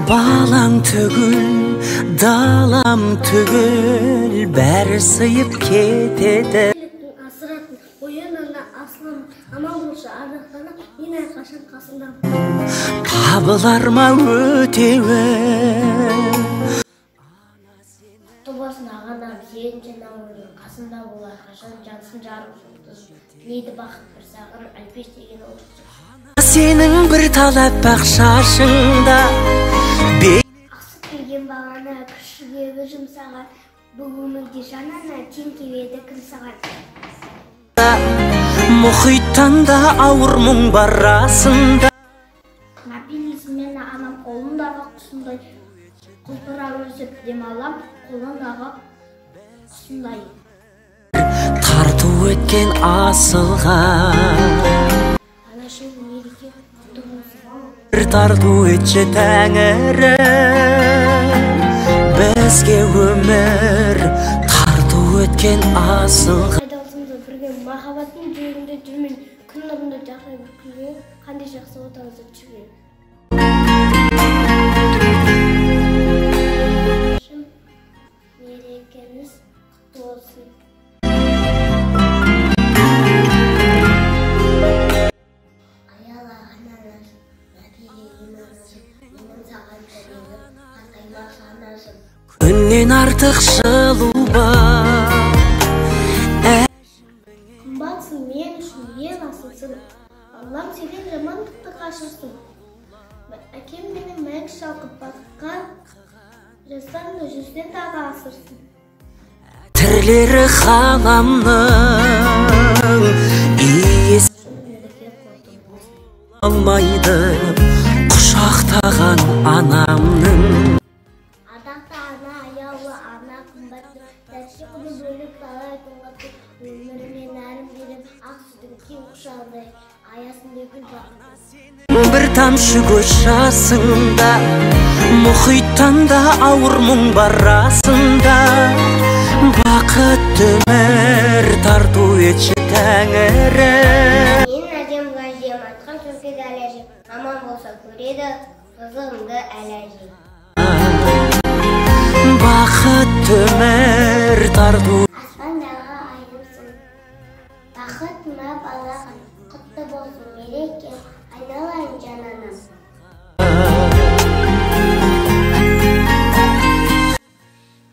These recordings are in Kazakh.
Балаң түгіл, далам түгіл, бәрі сыйып кетеді. Асыратын, ойынына асылым, амал болса ардақтана, мен әрқашан қасындамын. Табылар ма өтеуі? Тобасын ағанам, сенші науырының қасында бол әрқашан, жансын жарым жұлдыз. Тілейді бақыт бір сағыр, әлпеш деген олысы. Сенің бір талап бақ шашыңда Ақсы келген бағана күшігегі жұмсаған, бұл өмірде жанана тең келеді кім саған. Мұхиттан да ауыр мұң бар расында. Мобилизмен анам қолындағы құсындай, құлпыра өсіп демалам, қолындағы құсындай. Тарту өткен асылға Анашым мереке құтты болсын. бір тарту етші Тәңірім, бізге өмір тарту өткен асылға. Қайдалсымды бірге махаббаттың жүрегінде жүрмен, күн нұрында жақай күлген, қандай жақсы отаңызды жүрген. Мерекеңіз құтты болсын. Күннен артық жылу бар. Қымбатсың мен үшін ең асылсың. Аллам сенен жамандықты қашырсын. Әкем мені мәңгі шалқып баққан, жастарымды жүзден тағы асырсын. Тірлері ғаламның иесі алмайды құшақтаған анамның. Атақты ана, аяулы ана, қымбатты, тәтші құны бөліп талай қымбатты, өмірімен нәрім беріп, ақ сүтін кең құшағындай, аясында гүл бақыты. Бір тамшы көз жасыңда, мұхиттан да ауыр мұң бар расында. Бақыт өмір тарту етші Тәңірім. Менің әдем ғажем, атқан сөмкеді әләжем, аман болса көреді, қызығымды әләжем. Бақыт өмір тарту. Аспандағы айымсың, бақытыма балағын, құтты болсын мереке, айналайын жананам.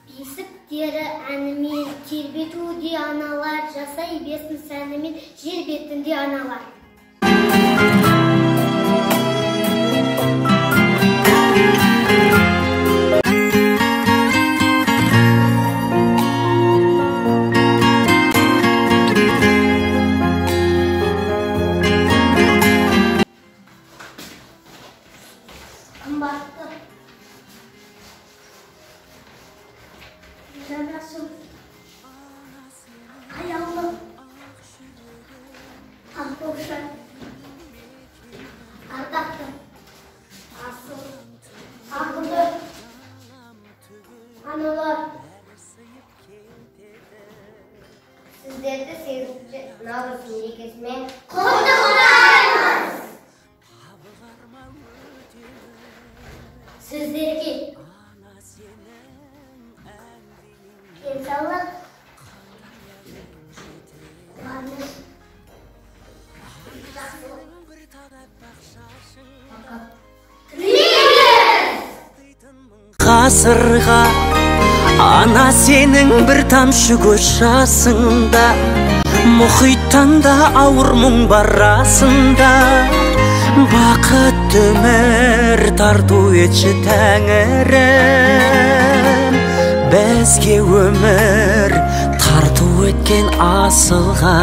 Бесіктері әнімен тербетуде аналар, жасай бесін сәнімен жер бетінде аналар. Қымбатты жанашым, аяулы қамқоршы, ардақты, асыл, ақылды аналар, сіздерді 8-ші наурыз мерекесімен құттықтаймыз. Сіздерге денсаулық, қуаныш, жақсылық, бақыт тілейміз. Ғасырға ана сенің бір тамшы көз жасыңда, мұхиттан да ауыр мұң бар расында. Бақыт өмір тарту етші Тәңірім, бізге өмір тарту еткен асылға.